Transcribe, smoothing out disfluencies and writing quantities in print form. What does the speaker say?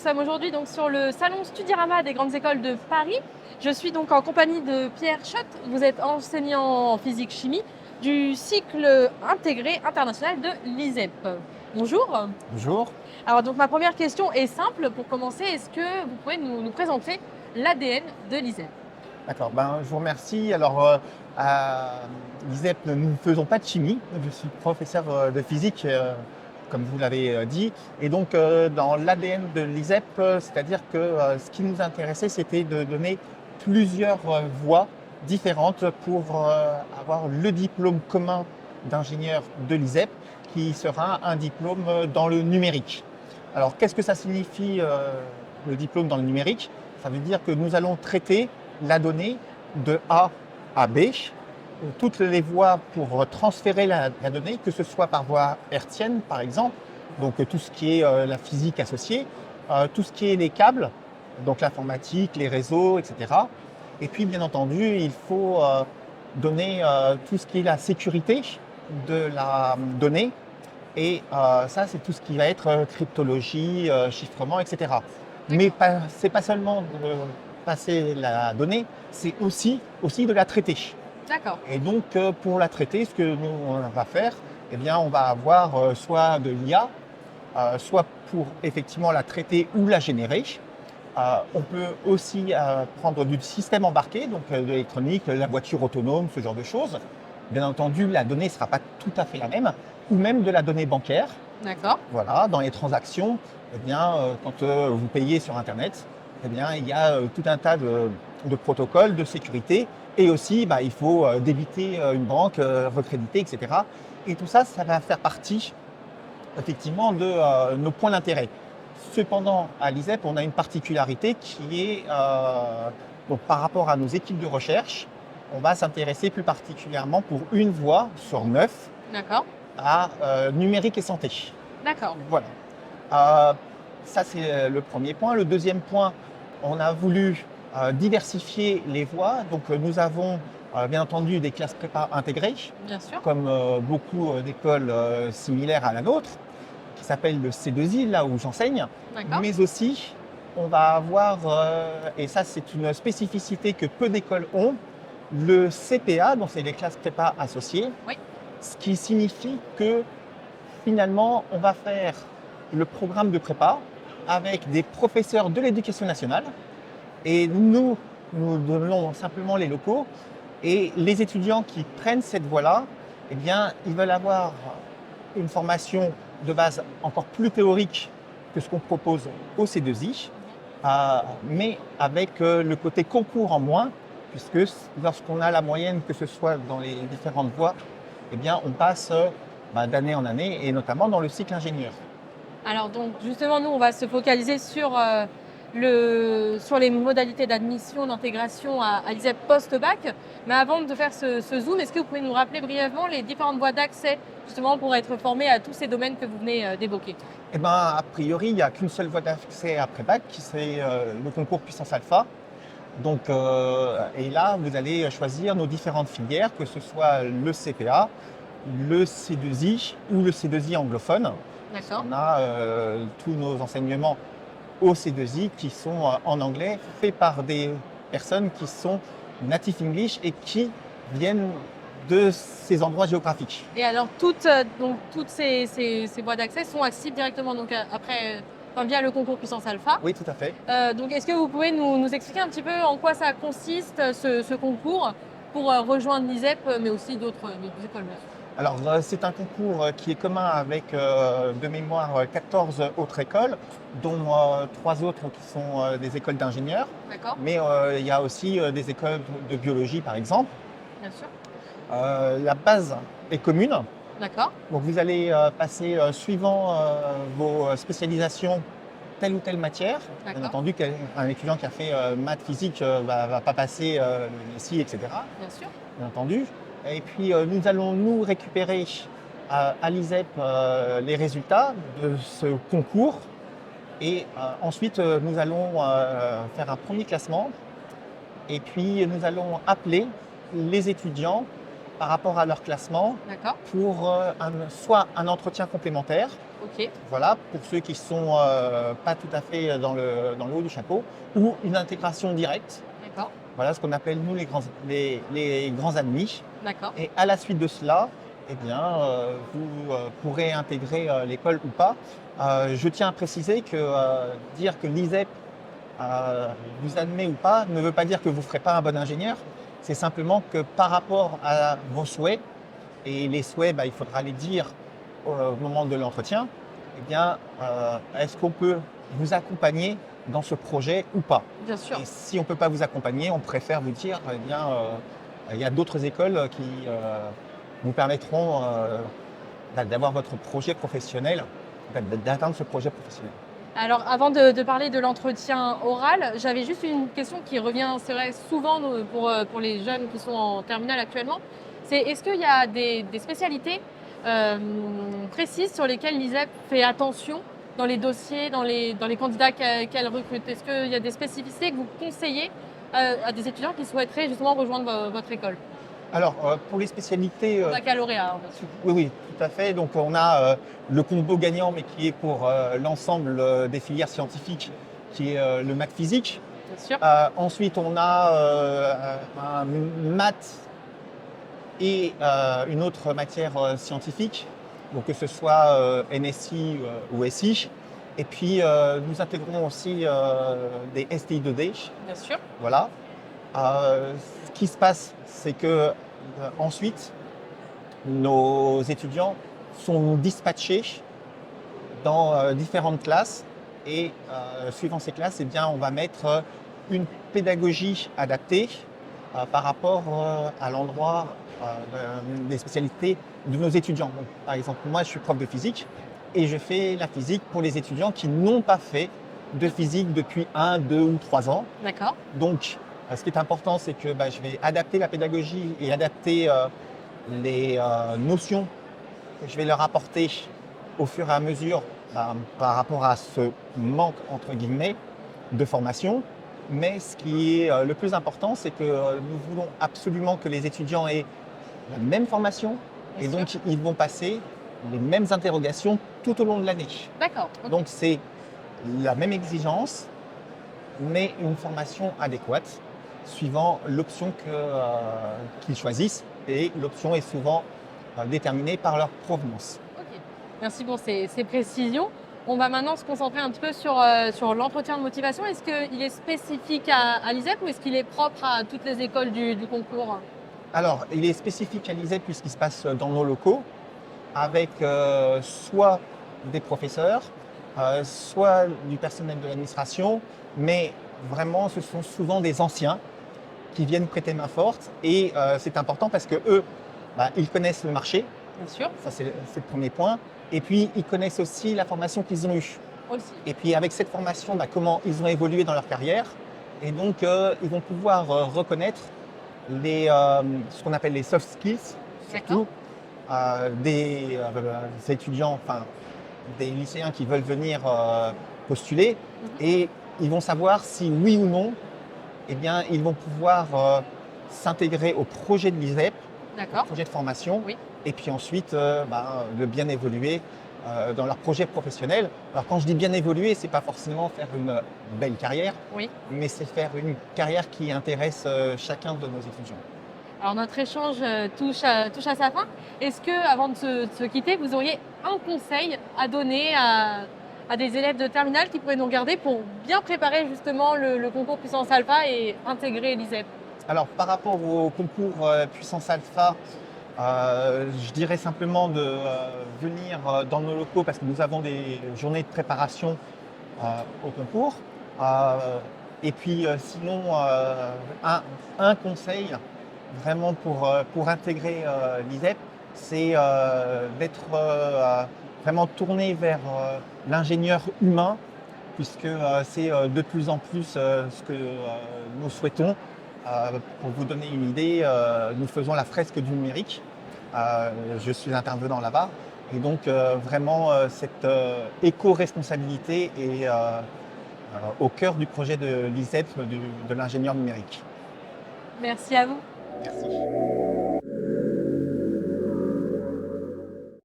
sommes aujourd'hui donc sur le salon Studirama des grandes écoles de Paris. Je suis donc en compagnie de Pierre Schott. Vous êtes enseignant en physique-chimie du cycle intégré international de l'ISEP. Bonjour. Bonjour. Alors donc ma première question est simple pour commencer. Est-ce que vous pouvez nous présenter l'ADN de l'ISEP? D'accord, je vous remercie. Alors, à l'ISEP, nous ne faisons pas de chimie. Je suis professeur de physique, comme vous l'avez dit. Et donc, dans l'ADN de l'ISEP, c'est-à-dire que ce qui nous intéressait, c'était de donner plusieurs voies différentes pour avoir le diplôme commun d'ingénieur de l'ISEP, qui sera un diplôme dans le numérique. Alors, qu'est-ce que ça signifie, le diplôme dans le numérique? Ça veut dire que nous allons traiter la donnée de A à B, toutes les voies pour transférer la donnée, que ce soit par voie hertzienne par exemple, donc tout ce qui est la physique associée, tout ce qui est les câbles, donc l'informatique, les réseaux, etc. Et puis bien entendu, il faut donner tout ce qui est la sécurité de la donnée, et ça c'est tout ce qui va être cryptologie, chiffrement, etc. Mais c'est pas seulement de passer la donnée, c'est aussi de la traiter. D'accord. Et donc, pour la traiter, ce que nous on va faire, eh bien, on va avoir soit de l'IA, soit pour effectivement la traiter ou la générer. On peut aussi prendre du système embarqué, donc de l'électronique, la voiture autonome, ce genre de choses. Bien entendu, la donnée ne sera pas tout à fait la même, ou même de la donnée bancaire. D'accord. Voilà, dans les transactions, eh bien, quand vous payez sur Internet, eh bien, il y a tout un tas de protocoles de sécurité, et aussi il faut débiter une banque, recréditer, etc. Et tout ça, ça va faire partie effectivement de nos points d'intérêt. Cependant, à l'ISEP, on a une particularité qui est, donc, par rapport à nos équipes de recherche, on va s'intéresser plus particulièrement pour une voie sur 9 D'accord. à numérique et santé. D'accord. Voilà. Ça, c'est le premier point. Le deuxième point, on a voulu diversifier les voies. Donc, nous avons bien entendu des classes prépa intégrées, Bien sûr. comme beaucoup d'écoles similaires à la nôtre, qui s'appelle le C2I, là où j'enseigne. D'accord. Mais aussi, on va avoir, et ça, c'est une spécificité que peu d'écoles ont, le CPA, donc c'est les classes prépa associées. Oui. Ce qui signifie que finalement, on va faire le programme de prépa avec des professeurs de l'éducation nationale, et nous donnons simplement les locaux, et les étudiants qui prennent cette voie-là, eh bien, ils veulent avoir une formation de base encore plus théorique que ce qu'on propose au C2I, mais avec le côté concours en moins, puisque lorsqu'on a la moyenne, que ce soit dans les différentes voies, eh bien, on passe d'année en année, et notamment dans le cycle ingénieur. Alors donc justement, nous, on va se focaliser sur les modalités d'admission, d'intégration à l'ISEP post-bac. Mais avant de faire ce zoom, est-ce que vous pouvez nous rappeler brièvement les différentes voies d'accès justement pour être formé à tous ces domaines que vous venez d'évoquer? Eh bien, a priori, il n'y a qu'une seule voie d'accès après bac, qui c'est le concours puissance alpha. Donc, et là, vous allez choisir nos différentes filières, que ce soit le CPA, le C2I ou le C2I anglophone. D'accord. On a tous nos enseignements au C2I qui sont en anglais, faits par des personnes qui sont native English et qui viennent de ces endroits géographiques. Et alors toutes ces voies d'accès sont accessibles directement donc après, via le concours puissance alpha. Oui, tout à fait. Donc est-ce que vous pouvez nous expliquer un petit peu en quoi ça consiste ce concours pour rejoindre l'ISEP, mais aussi d'autres écoles? Alors, c'est un concours qui est commun avec, de mémoire, 14 autres écoles, dont 3 autres qui sont des écoles d'ingénieurs. D'accord. Mais il y a aussi des écoles de biologie, par exemple. Bien sûr. La base est commune. D'accord. Donc, vous allez passer, suivant vos spécialisations, telle ou telle matière. Bien D'accord. entendu, qu'un étudiant qui a fait maths, physique, va pas passer le SI, etc. Bien sûr. Bien entendu. Et puis, nous allons récupérer à l'ISEP les résultats de ce concours. Et ensuite, nous allons faire un premier classement. Et puis, nous allons appeler les étudiants par rapport à leur classement D'accord. pour soit un entretien complémentaire, Ok. voilà, pour ceux qui sont pas tout à fait dans le haut du chapeau, ou une intégration directe, D'accord. voilà ce qu'on appelle nous les grands admis. D'accord. Et à la suite de cela, eh bien, vous pourrez intégrer l'école ou pas. Je tiens à préciser que dire que l'ISEP vous admet ou pas ne veut pas dire que vous ne ferez pas un bon ingénieur. C'est simplement que par rapport à vos souhaits, et les souhaits, il faudra les dire au moment de l'entretien, eh bien, est-ce qu'on peut vous accompagner dans ce projet ou pas? Bien sûr. Et si on ne peut pas vous accompagner, on préfère vous dire, eh bien, il y a d'autres écoles qui vous permettront d'avoir votre projet professionnel, d'atteindre ce projet professionnel. Alors, avant de parler de l'entretien oral, j'avais juste une question qui revient, c'est vrai, souvent pour les jeunes qui sont en terminale actuellement. C'est est-ce qu'il y a des spécialités précises sur lesquelles l'ISEP fait attention dans les dossiers, dans les candidats qu'elle recrute? Est-ce qu'il y a des spécificités que vous conseillez à des étudiants qui souhaiteraient justement rejoindre votre école? Alors, pour les spécialités, Baccalauréat, bien sûr. oui, oui, tout à fait. Donc, on a le combo gagnant, mais qui est pour l'ensemble des filières scientifiques, qui est le maths physique. Bien sûr. Ensuite, on a un maths et une autre matière scientifique, donc que ce soit NSI ou SI. Et puis, nous intégrons aussi des STI2D. Bien sûr. Voilà. Ce qui se passe, c'est que ensuite, nos étudiants sont dispatchés dans différentes classes et suivant ces classes, eh bien, on va mettre une pédagogie adaptée par rapport à l'endroit des spécialités de nos étudiants. Donc, par exemple, moi, je suis prof de physique et je fais la physique pour les étudiants qui n'ont pas fait de physique depuis 1, 2 ou 3 ans. D'accord. Donc, ce qui est important, c'est que je vais adapter la pédagogie et adapter les notions que je vais leur apporter au fur et à mesure par rapport à ce manque, entre guillemets, de formation. Mais ce qui est le plus important, c'est que nous voulons absolument que les étudiants aient la même formation et Bien donc sûr. ils vont passer les mêmes interrogations tout au long de l'année. D'accord. Ok. Donc c'est la même exigence, mais une formation adéquate suivant l'option qu'ils choisissent. Et l'option est souvent déterminée par leur provenance. Ok. Merci pour ces précisions. On va maintenant se concentrer un petit peu sur l'entretien de motivation. Est-ce qu'il est spécifique à l'ISEP ou est-ce qu'il est propre à toutes les écoles du concours? Alors, il est spécifique à l'ISEP puisqu'il se passe dans nos locaux, avec soit des professeurs, soit du personnel de l'administration, mais vraiment, ce sont souvent des anciens qui viennent prêter main forte. Et c'est important parce que eux, ils connaissent le marché, Bien sûr. ça c'est le premier point. Et puis, ils connaissent aussi la formation qu'ils ont eue. Aussi. Et puis, avec cette formation, comment ils ont évolué dans leur carrière. Et donc, ils vont pouvoir reconnaître ce qu'on appelle les soft skills, surtout des étudiants, enfin des lycéens qui veulent venir postuler. Et ils vont savoir si oui ou non, eh bien, ils vont pouvoir s'intégrer au projet de l'ISEP, D'accord. projet de formation, Oui. et puis ensuite de bien évoluer dans leur projet professionnel. Alors quand je dis bien évoluer, c'est pas forcément faire une belle carrière, Oui. mais c'est faire une carrière qui intéresse chacun de nos étudiants. Alors notre échange touche à sa fin. Est-ce que, avant de se quitter, vous auriez un conseil à donner à des élèves de terminale qui pourraient nous regarder pour bien préparer justement le concours Puissance Alpha et intégrer l'ISEP? Alors par rapport au concours Puissance Alpha, je dirais simplement de venir dans nos locaux parce que nous avons des journées de préparation au concours. Et puis sinon, un conseil vraiment pour intégrer l'ISEP, c'est d'être vraiment tourné vers l'ingénieur humain, puisque c'est de plus en plus ce que nous souhaitons. Pour vous donner une idée, nous faisons la fresque du numérique. Je suis intervenant là-bas. Et donc, vraiment, cette éco-responsabilité est au cœur du projet de l'ISEP, de l'ingénieur numérique. Merci à vous. Merci.